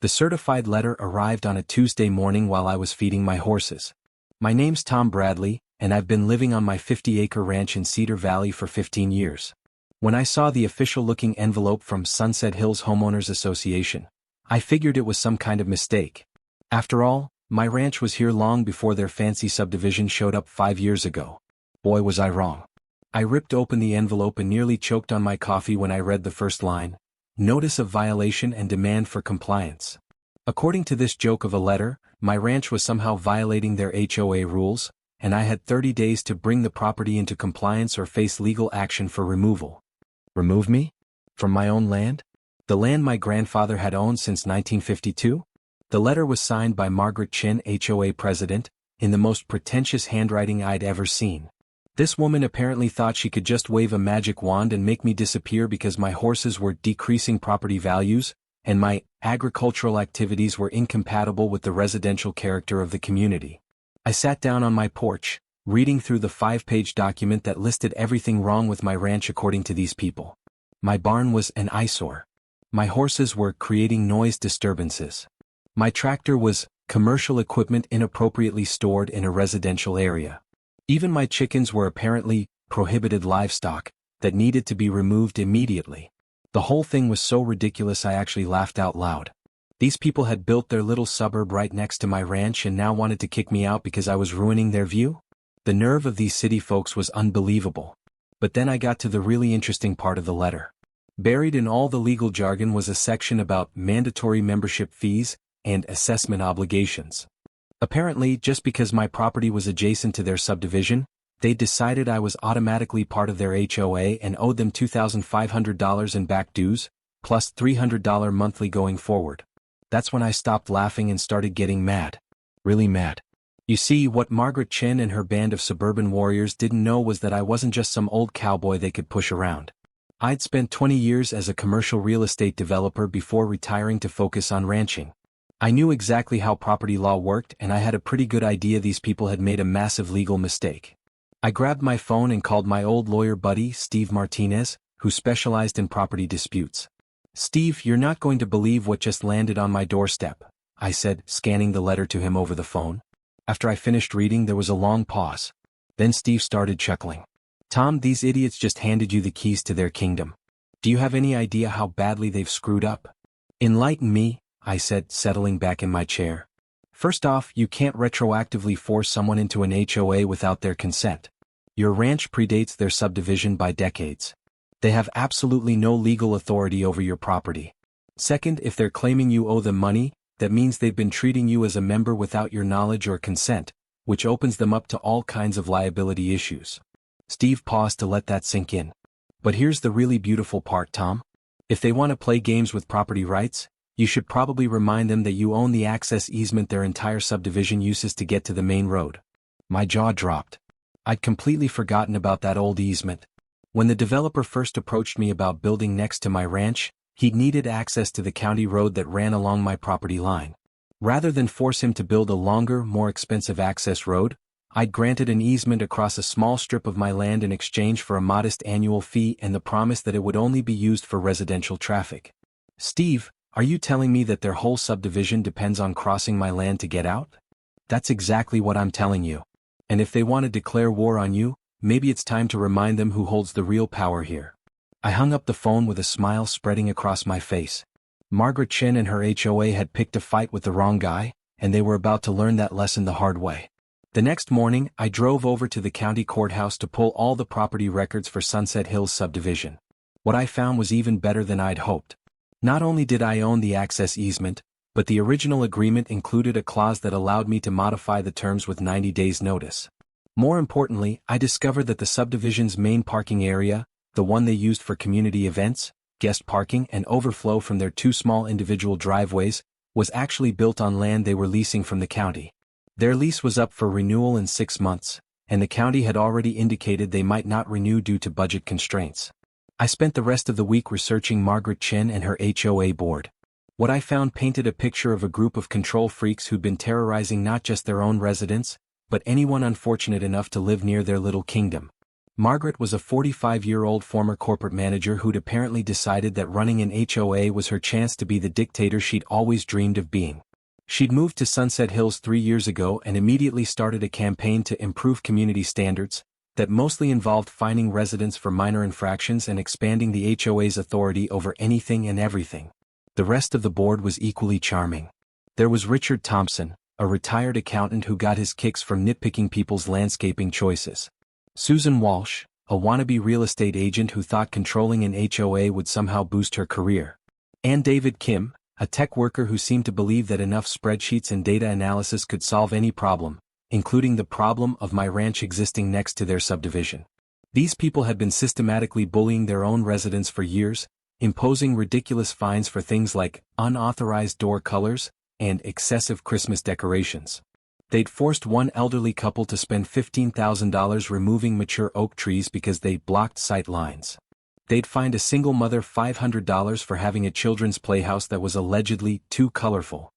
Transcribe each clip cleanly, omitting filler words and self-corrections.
The certified letter arrived on a Tuesday morning while I was feeding my horses. My name's Tom Bradley, and I've been living on my 50-acre ranch in Cedar Valley for 15 years. When I saw the official-looking envelope from Sunset Hills Homeowners Association, I figured it was some kind of mistake. After all, my ranch was here long before their fancy subdivision showed up 5 years ago. Boy, was I wrong. I ripped open the envelope and nearly choked on my coffee when I read the first line: Notice of violation and demand for compliance. According to this joke of a letter, my ranch was somehow violating their HOA rules, and I had 30 days to bring the property into compliance or face legal action for removal. Remove me? From my own land? The land my grandfather had owned since 1952? The letter was signed by Margaret Chin, HOA president, in the most pretentious handwriting I'd ever seen. This woman apparently thought she could just wave a magic wand and make me disappear because my horses were decreasing property values, and my agricultural activities were incompatible with the residential character of the community. I sat down on my porch, reading through the 5-page document that listed everything wrong with my ranch according to these people. My barn was an eyesore. My horses were creating noise disturbances. My tractor was commercial equipment inappropriately stored in a residential area. Even my chickens were apparently prohibited livestock that needed to be removed immediately. The whole thing was so ridiculous I actually laughed out loud. These people had built their little suburb right next to my ranch and now wanted to kick me out because I was ruining their view? The nerve of these city folks was unbelievable. But then I got to the really interesting part of the letter. Buried in all the legal jargon was a section about mandatory membership fees and assessment obligations. Apparently, just because my property was adjacent to their subdivision, they decided I was automatically part of their HOA and owed them $2,500 in back dues, plus $300 monthly going forward. That's when I stopped laughing and started getting mad. Really mad. You see, what Margaret Chin and her band of suburban warriors didn't know was that I wasn't just some old cowboy they could push around. I'd spent 20 years as a commercial real estate developer before retiring to focus on ranching. I knew exactly how property law worked, and I had a pretty good idea these people had made a massive legal mistake. I grabbed my phone and called my old lawyer buddy, Steve Martinez, who specialized in property disputes. "Steve, you're not going to believe what just landed on my doorstep," I said, scanning the letter to him over the phone. After I finished reading, there was a long pause. Then Steve started chuckling. "Tom, these idiots just handed you the keys to their kingdom. Do you have any idea how badly they've screwed up?" "Enlighten me," I said, settling back in my chair. "First off, you can't retroactively force someone into an HOA without their consent. Your ranch predates their subdivision by decades. They have absolutely no legal authority over your property. Second, if they're claiming you owe them money, that means they've been treating you as a member without your knowledge or consent, which opens them up to all kinds of liability issues." Steve paused to let that sink in. "But here's the really beautiful part, Tom. If they want to play games with property rights, you should probably remind them that you own the access easement their entire subdivision uses to get to the main road." My jaw dropped. I'd completely forgotten about that old easement. When the developer first approached me about building next to my ranch, he needed access to the county road that ran along my property line. Rather than force him to build a longer, more expensive access road, I'd granted an easement across a small strip of my land in exchange for a modest annual fee and the promise that it would only be used for residential traffic. "Steve, are you telling me that their whole subdivision depends on crossing my land to get out?" "That's exactly what I'm telling you. And if they want to declare war on you, maybe it's time to remind them who holds the real power here." I hung up the phone with a smile spreading across my face. Margaret Chin and her HOA had picked a fight with the wrong guy, and they were about to learn that lesson the hard way. The next morning, I drove over to the county courthouse to pull all the property records for Sunset Hills subdivision. What I found was even better than I'd hoped. Not only did I own the access easement, but the original agreement included a clause that allowed me to modify the terms with 90 days' notice. More importantly, I discovered that the subdivision's main parking area, the one they used for community events, guest parking, and overflow from their 2 small individual driveways, was actually built on land they were leasing from the county. Their lease was up for renewal in 6 months, and the county had already indicated they might not renew due to budget constraints. I spent the rest of the week researching Margaret Chin and her HOA board. What I found painted a picture of a group of control freaks who'd been terrorizing not just their own residents, but anyone unfortunate enough to live near their little kingdom. Margaret was a 45-year-old former corporate manager who'd apparently decided that running an HOA was her chance to be the dictator she'd always dreamed of being. She'd moved to Sunset Hills 3 years ago and immediately started a campaign to improve community standards that mostly involved fining residents for minor infractions and expanding the HOA's authority over anything and everything. The rest of the board was equally charming. There was Richard Thompson, a retired accountant who got his kicks from nitpicking people's landscaping choices. Susan Walsh, a wannabe real estate agent who thought controlling an HOA would somehow boost her career. And David Kim, a tech worker who seemed to believe that enough spreadsheets and data analysis could solve any problem, including the problem of my ranch existing next to their subdivision. These people had been systematically bullying their own residents for years, imposing ridiculous fines for things like unauthorized door colors and excessive Christmas decorations. They'd forced one elderly couple to spend $15,000 removing mature oak trees because they blocked sight lines. They'd fined a single mother $500 for having a children's playhouse that was allegedly too colorful.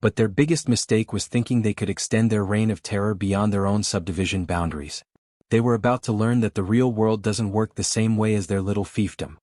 But their biggest mistake was thinking they could extend their reign of terror beyond their own subdivision boundaries. They were about to learn that the real world doesn't work the same way as their little fiefdom.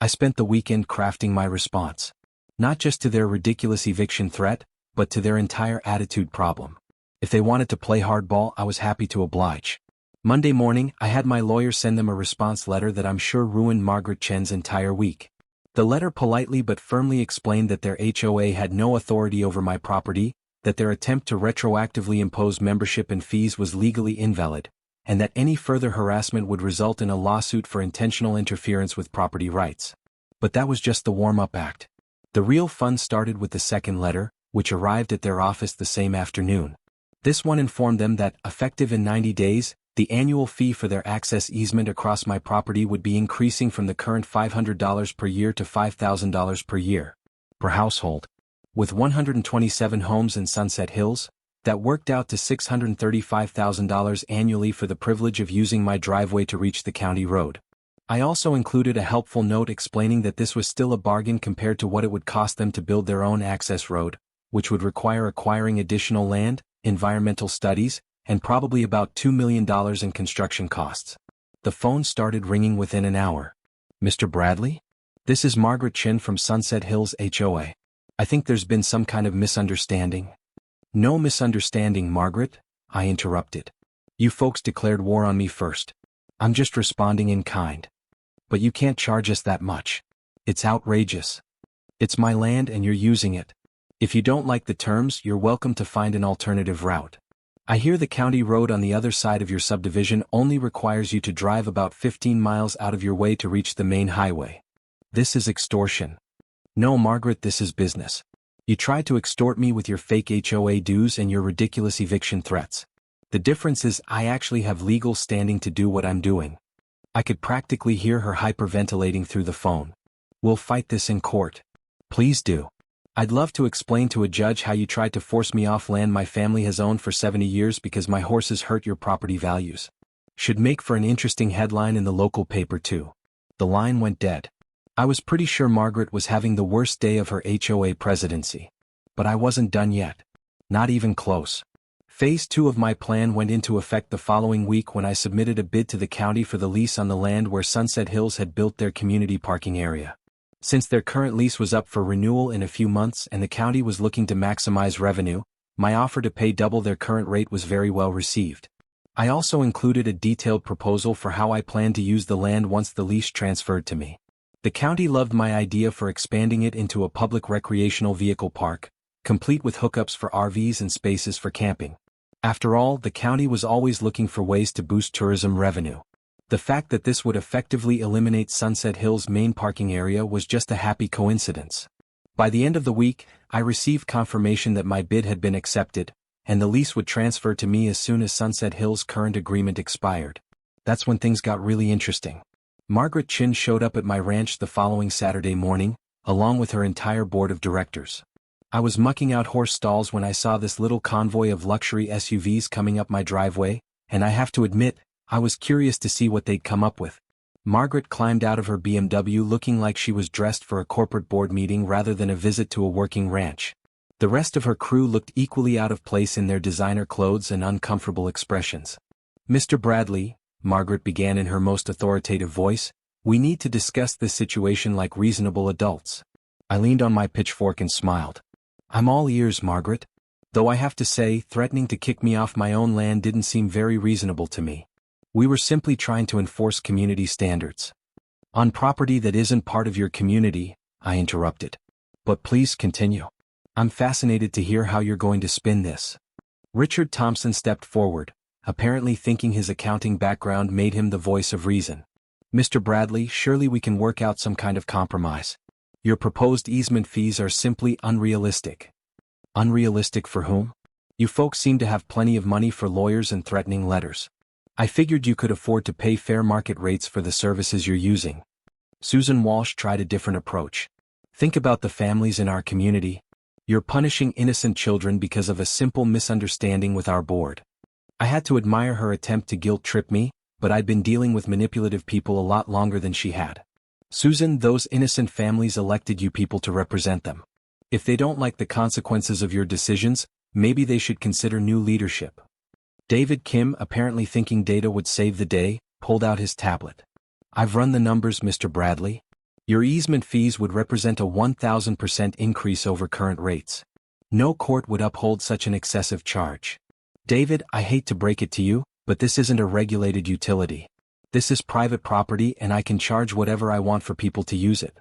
I spent the weekend crafting my response. Not just to their ridiculous eviction threat, but to their entire attitude problem. If they wanted to play hardball, I was happy to oblige. Monday morning, I had my lawyer send them a response letter that I'm sure ruined Margaret Chen's entire week. The letter politely but firmly explained that their HOA had no authority over my property, that their attempt to retroactively impose membership and fees was legally invalid, and that any further harassment would result in a lawsuit for intentional interference with property rights. But that was just the warm-up act. The real fun started with the second letter, which arrived at their office the same afternoon. This one informed them that, effective in 90 days, the annual fee for their access easement across my property would be increasing from the current $500 per year to $5,000 per year, per household. With 127 homes in Sunset Hills, that worked out to $635,000 annually for the privilege of using my driveway to reach the county road. I also included a helpful note explaining that this was still a bargain compared to what it would cost them to build their own access road, which would require acquiring additional land, environmental studies, and probably about $2 million in construction costs. The phone started ringing within an hour. Mr. Bradley? This is Margaret Chen from Sunset Hills HOA. I think there's been some kind of misunderstanding. No misunderstanding, Margaret, I interrupted. You folks declared war on me first. I'm just responding in kind. But you can't charge us that much. It's outrageous. It's my land and you're using it. If you don't like the terms, you're welcome to find an alternative route. I hear the county road on the other side of your subdivision only requires you to drive about 15 miles out of your way to reach the main highway. This is extortion. No, Margaret, this is business. You tried to extort me with your fake HOA dues and your ridiculous eviction threats. The difference is I actually have legal standing to do what I'm doing. I could practically hear her hyperventilating through the phone. We'll fight this in court. Please do. I'd love to explain to a judge how you tried to force me off land my family has owned for 70 years because my horses hurt your property values. Should make for an interesting headline in the local paper too. The line went dead. I was pretty sure Margaret was having the worst day of her HOA presidency. But I wasn't done yet. Not even close. Phase 2 of my plan went into effect the following week when I submitted a bid to the county for the lease on the land where Sunset Hills had built their community parking area. Since their current lease was up for renewal in a few months and the county was looking to maximize revenue, my offer to pay double their current rate was very well received. I also included a detailed proposal for how I planned to use the land once the lease transferred to me. The county loved my idea for expanding it into a public recreational vehicle park, complete with hookups for RVs and spaces for camping. After all, the county was always looking for ways to boost tourism revenue. The fact that this would effectively eliminate Sunset Hills' main parking area was just a happy coincidence. By the end of the week, I received confirmation that my bid had been accepted, and the lease would transfer to me as soon as Sunset Hills' current agreement expired. That's when things got really interesting. Margaret Chin showed up at my ranch the following Saturday morning, along with her entire board of directors. I was mucking out horse stalls when I saw this little convoy of luxury SUVs coming up my driveway, and I have to admit, I was curious to see what they'd come up with. Margaret climbed out of her BMW looking like she was dressed for a corporate board meeting rather than a visit to a working ranch. The rest of her crew looked equally out of place in their designer clothes and uncomfortable expressions. Mr. Bradley, Margaret began in her most authoritative voice, "we need to discuss this situation like reasonable adults." I leaned on my pitchfork and smiled. "I'm all ears, Margaret." Though I have to say, threatening to kick me off my own land didn't seem very reasonable to me. We were simply trying to enforce community standards. "On property that isn't part of your community," I interrupted. "But please continue. I'm fascinated to hear how you're going to spin this." Richard Thompson stepped forward, apparently thinking his accounting background made him the voice of reason. "Mr. Bradley, surely we can work out some kind of compromise. Your proposed easement fees are simply unrealistic." "Unrealistic for whom? You folks seem to have plenty of money for lawyers and threatening letters. I figured you could afford to pay fair market rates for the services you're using." Susan Walsh tried a different approach. "Think about the families in our community. You're punishing innocent children because of a simple misunderstanding with our board." I had to admire her attempt to guilt-trip me, but I'd been dealing with manipulative people a lot longer than she had. "Susan, those innocent families elected you people to represent them. If they don't like the consequences of your decisions, maybe they should consider new leadership." David Kim, apparently thinking data would save the day, pulled out his tablet. "I've run the numbers, Mr. Bradley. Your easement fees would represent a 1,000% increase over current rates. No court would uphold such an excessive charge. David, I hate to break it to you, but this isn't a regulated utility. This is private property and I can charge whatever I want for people to use it.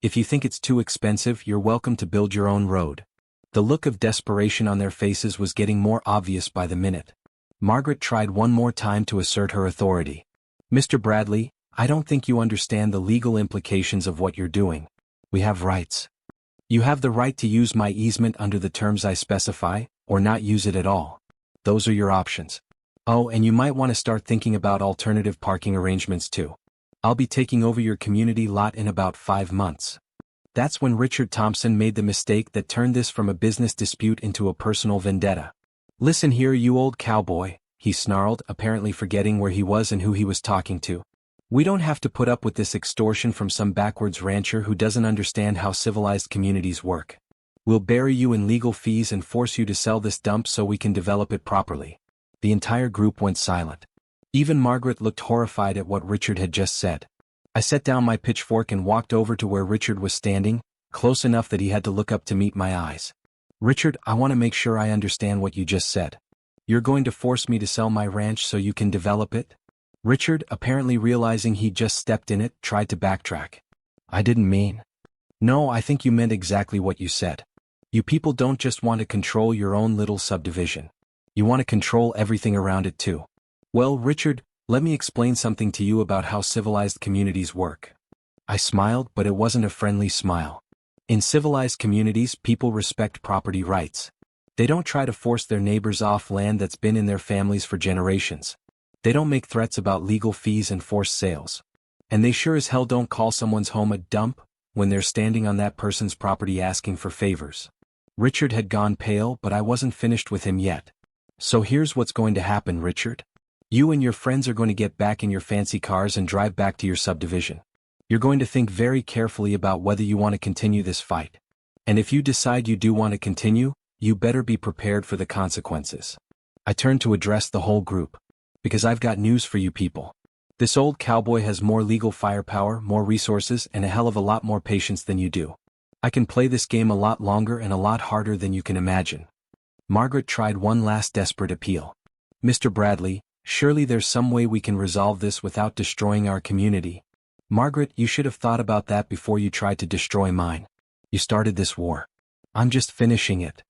If you think it's too expensive, you're welcome to build your own road." The look of desperation on their faces was getting more obvious by the minute. Margaret tried one more time to assert her authority. "Mr. Bradley, I don't think you understand the legal implications of what you're doing. We have rights. You have the right to use my easement under the terms I specify, or not use it at all. Those are your options. Oh, and you might want to start thinking about alternative parking arrangements too. I'll be taking over your community lot in about 5 months." That's when Richard Thompson made the mistake that turned this from a business dispute into a personal vendetta. "Listen here, you old cowboy," he snarled, apparently forgetting where he was and who he was talking to. "We don't have to put up with this extortion from some backwards rancher who doesn't understand how civilized communities work. We'll bury you in legal fees and force you to sell this dump so we can develop it properly." The entire group went silent. Even Margaret looked horrified at what Richard had just said. I set down my pitchfork and walked over to where Richard was standing, close enough that he had to look up to meet my eyes. "Richard, I want to make sure I understand what you just said. You're going to force me to sell my ranch so you can develop it?" Richard, apparently realizing he'd just stepped in it, tried to backtrack. "I didn't mean." "No, I think you meant exactly what you said. You people don't just want to control your own little subdivision. You want to control everything around it too. Well, Richard, let me explain something to you about how civilized communities work." I smiled, but it wasn't a friendly smile. In civilized communities, people respect property rights. They don't try to force their neighbors off land that's been in their families for generations. They don't make threats about legal fees and forced sales. And they sure as hell don't call someone's home a dump when they're standing on that person's property asking for favors. Richard had gone pale, but I wasn't finished with him yet. "So here's what's going to happen, Richard. You and your friends are going to get back in your fancy cars and drive back to your subdivision. You're going to think very carefully about whether you want to continue this fight. And if you decide you do want to continue, you better be prepared for the consequences." I turned to address the whole group. "Because I've got news for you people. This old cowboy has more legal firepower, more resources, and a hell of a lot more patience than you do. I can play this game a lot longer and a lot harder than you can imagine." Margaret tried one last desperate appeal. "Mr. Bradley, surely there's some way we can resolve this without destroying our community." "Margaret, you should have thought about that before you tried to destroy mine. You started this war. I'm just finishing it."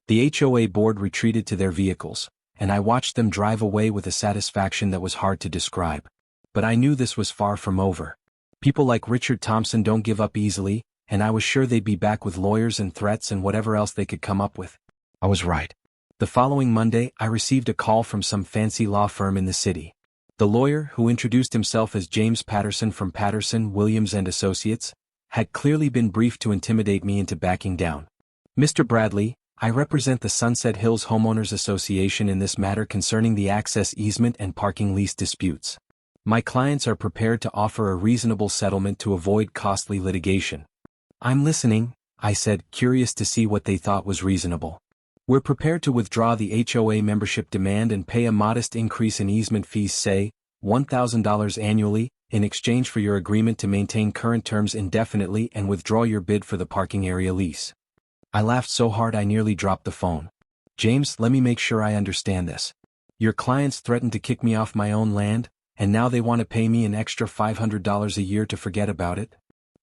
The HOA board retreated to their vehicles, and I watched them drive away with a satisfaction that was hard to describe. But I knew this was far from over. People like Richard Thompson don't give up easily, and I was sure they'd be back with lawyers and threats and whatever else they could come up with. I was right. The following Monday, I received a call from some fancy law firm in the city. The lawyer, who introduced himself as James Patterson from Patterson, Williams and Associates, had clearly been briefed to intimidate me into backing down. "Mr. Bradley, I represent the Sunset Hills Homeowners Association in this matter concerning the access easement and parking lease disputes. My clients are prepared to offer a reasonable settlement to avoid costly litigation." "I'm listening," I said, curious to see what they thought was reasonable. "We're prepared to withdraw the HOA membership demand and pay a modest increase in easement fees, say, $1,000 annually, in exchange for your agreement to maintain current terms indefinitely and withdraw your bid for the parking area lease. I laughed so hard I nearly dropped the phone. James, let me make sure I understand this. Your clients threatened to kick me off my own land, and now they want to pay me an extra $500 a year to forget about it?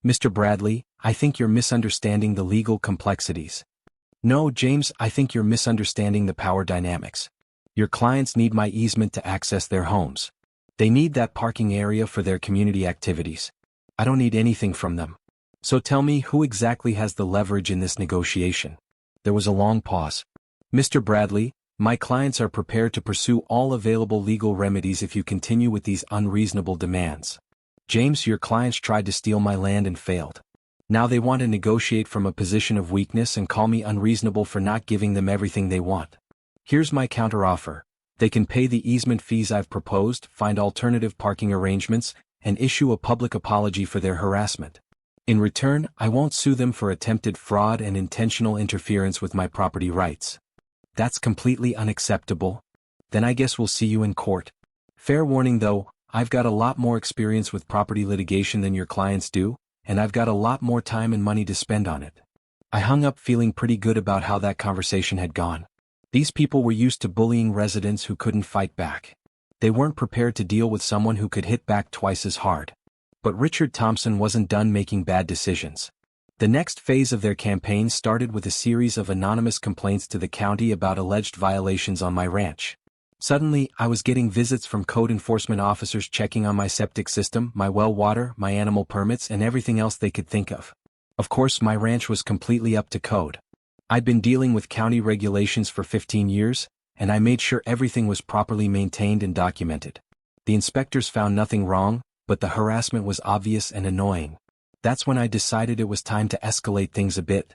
Mr. Bradley, I think you're misunderstanding the legal complexities. No, James, I think you're misunderstanding the power dynamics. Your clients need my easement to access their homes. They need that parking area for their community activities. I don't need anything from them. So tell me, who exactly has the leverage in this negotiation? There was a long pause. Mr. Bradley, my clients are prepared to pursue all available legal remedies if you continue with these unreasonable demands. James, your clients tried to steal my land and failed. Now they want to negotiate from a position of weakness and call me unreasonable for not giving them everything they want. Here's my counteroffer. They can pay the easement fees I've proposed, find alternative parking arrangements, and issue a public apology for their harassment. In return, I won't sue them for attempted fraud and intentional interference with my property rights. That's completely unacceptable. Then I guess we'll see you in court. Fair warning though, I've got a lot more experience with property litigation than your clients do, and I've got a lot more time and money to spend on it. I hung up feeling pretty good about how that conversation had gone. These people were used to bullying residents who couldn't fight back. They weren't prepared to deal with someone who could hit back twice as hard. But Richard Thompson wasn't done making bad decisions. The next phase of their campaign started with a series of anonymous complaints to the county about alleged violations on my ranch. Suddenly, I was getting visits from code enforcement officers checking on my septic system, my well water, my animal permits, and everything else they could think of. Of course, my ranch was completely up to code. I'd been dealing with county regulations for 15 years, and I made sure everything was properly maintained and documented. The inspectors found nothing wrong, but the harassment was obvious and annoying. That's when I decided it was time to escalate things a bit.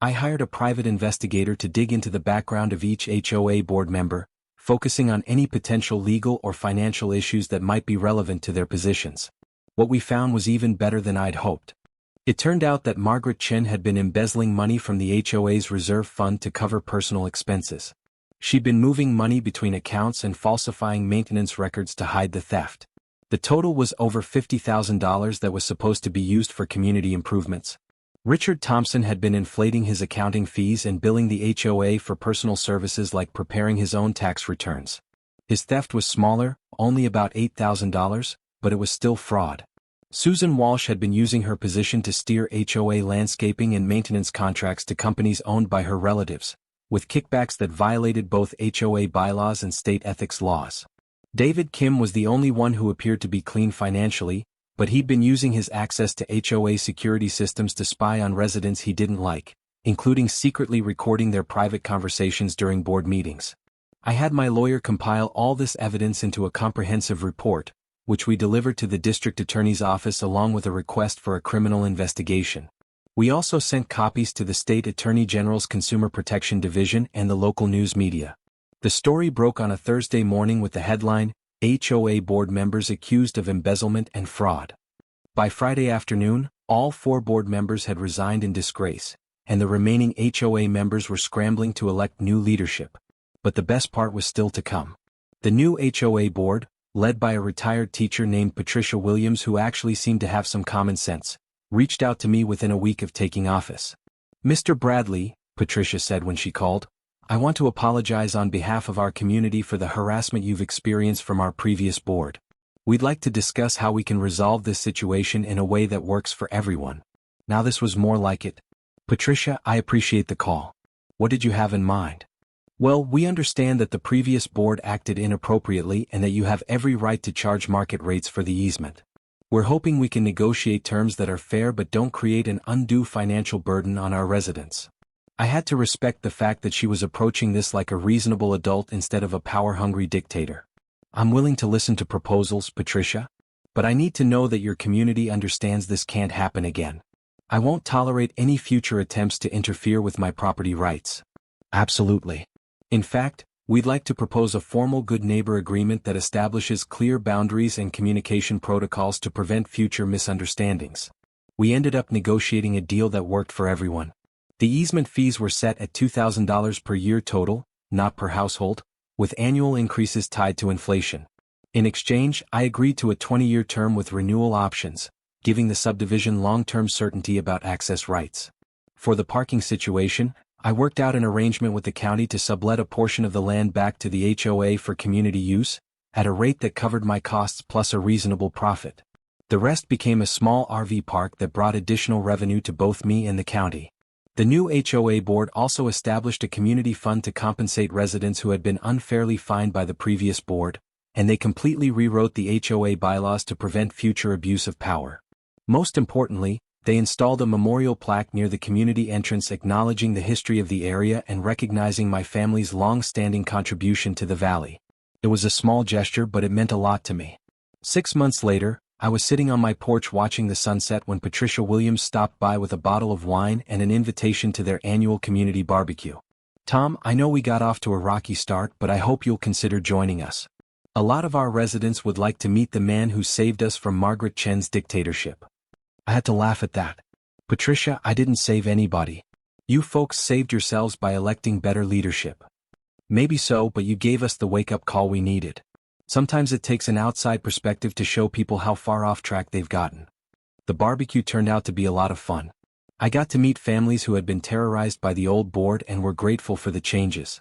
I hired a private investigator to dig into the background of each HOA board member, focusing on any potential legal or financial issues that might be relevant to their positions. What we found was even better than I'd hoped. It turned out that Margaret Chin had been embezzling money from the HOA's reserve fund to cover personal expenses. She'd been moving money between accounts and falsifying maintenance records to hide the theft. The total was over $50,000 that was supposed to be used for community improvements. Richard Thompson had been inflating his accounting fees and billing the HOA for personal services like preparing his own tax returns. His theft was smaller, only about $8,000, but it was still fraud. Susan Walsh had been using her position to steer HOA landscaping and maintenance contracts to companies owned by her relatives, with kickbacks that violated both HOA bylaws and state ethics laws. David Kim was the only one who appeared to be clean financially, but he'd been using his access to HOA security systems to spy on residents he didn't like, including secretly recording their private conversations during board meetings. I had my lawyer compile all this evidence into a comprehensive report, which we delivered to the district attorney's office along with a request for a criminal investigation. We also sent copies to the state attorney general's Consumer Protection Division and the local news media. The story broke on a Thursday morning with the headline, HOA board members accused of embezzlement and fraud. By Friday afternoon, all 4 board members had resigned in disgrace, and the remaining HOA members were scrambling to elect new leadership. But the best part was still to come. The new HOA board, led by a retired teacher named Patricia Williams who actually seemed to have some common sense, reached out to me within a week of taking office. Mr. Bradley, Patricia said when she called, I want to apologize on behalf of our community for the harassment you've experienced from our previous board. We'd like to discuss how we can resolve this situation in a way that works for everyone. Now this was more like it. Patricia, I appreciate the call. What did you have in mind? Well, we understand that the previous board acted inappropriately and that you have every right to charge market rates for the easement. We're hoping we can negotiate terms that are fair but don't create an undue financial burden on our residents. I had to respect the fact that she was approaching this like a reasonable adult instead of a power-hungry dictator. I'm willing to listen to proposals, Patricia, but I need to know that your community understands this can't happen again. I won't tolerate any future attempts to interfere with my property rights. Absolutely. In fact, we'd like to propose a formal good neighbor agreement that establishes clear boundaries and communication protocols to prevent future misunderstandings. We ended up negotiating a deal that worked for everyone. The easement fees were set at $2,000 per year total, not per household, with annual increases tied to inflation. In exchange, I agreed to a 20-year term with renewal options, giving the subdivision long-term certainty about access rights. For the parking situation, I worked out an arrangement with the county to sublet a portion of the land back to the HOA for community use, at a rate that covered my costs plus a reasonable profit. The rest became a small RV park that brought additional revenue to both me and the county. The new HOA board also established a community fund to compensate residents who had been unfairly fined by the previous board, and they completely rewrote the HOA bylaws to prevent future abuse of power. Most importantly, they installed a memorial plaque near the community entrance acknowledging the history of the area and recognizing my family's long-standing contribution to the valley. It was a small gesture, but it meant a lot to me. 6 months later, I was sitting on my porch watching the sunset when Patricia Williams stopped by with a bottle of wine and an invitation to their annual community barbecue. "Tom, I know we got off to a rocky start, but I hope you'll consider joining us. A lot of our residents would like to meet the man who saved us from Margaret Chen's dictatorship." I had to laugh at that. "Patricia, I didn't save anybody. You folks saved yourselves by electing better leadership." "Maybe so, but you gave us the wake-up call we needed. Sometimes it takes an outside perspective to show people how far off track they've gotten." The barbecue turned out to be a lot of fun. I got to meet families who had been terrorized by the old board and were grateful for the changes.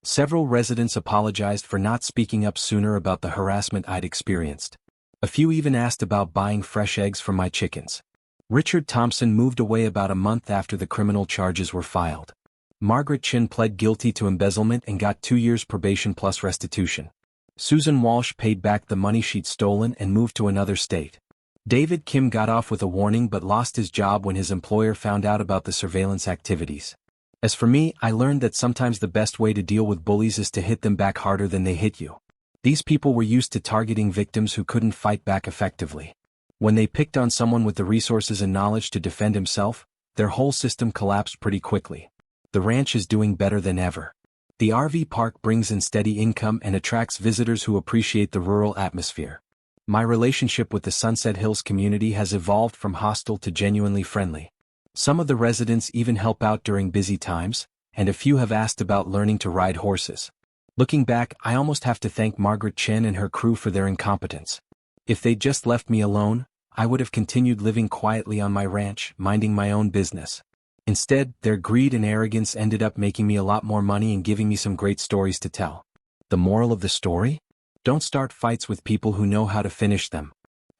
Several residents apologized for not speaking up sooner about the harassment I'd experienced. A few even asked about buying fresh eggs for my chickens. Richard Thompson moved away about a month after the criminal charges were filed. Margaret Chen pled guilty to embezzlement and got 2 years probation plus restitution. Susan Walsh paid back the money she'd stolen and moved to another state. David Kim got off with a warning but lost his job when his employer found out about the surveillance activities. As for me, I learned that sometimes the best way to deal with bullies is to hit them back harder than they hit you. These people were used to targeting victims who couldn't fight back effectively. When they picked on someone with the resources and knowledge to defend himself, their whole system collapsed pretty quickly. The ranch is doing better than ever. The RV park brings in steady income and attracts visitors who appreciate the rural atmosphere. My relationship with the Sunset Hills community has evolved from hostile to genuinely friendly. Some of the residents even help out during busy times, and a few have asked about learning to ride horses. Looking back, I almost have to thank Margaret Chen and her crew for their incompetence. If they'd just left me alone, I would have continued living quietly on my ranch, minding my own business. Instead, their greed and arrogance ended up making me a lot more money and giving me some great stories to tell. The moral of the story? Don't start fights with people who know how to finish them.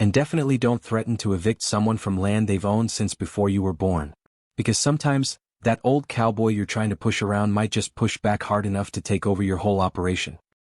And definitely don't threaten to evict someone from land they've owned since before you were born. Because sometimes, that old cowboy you're trying to push around might just push back hard enough to take over your whole operation.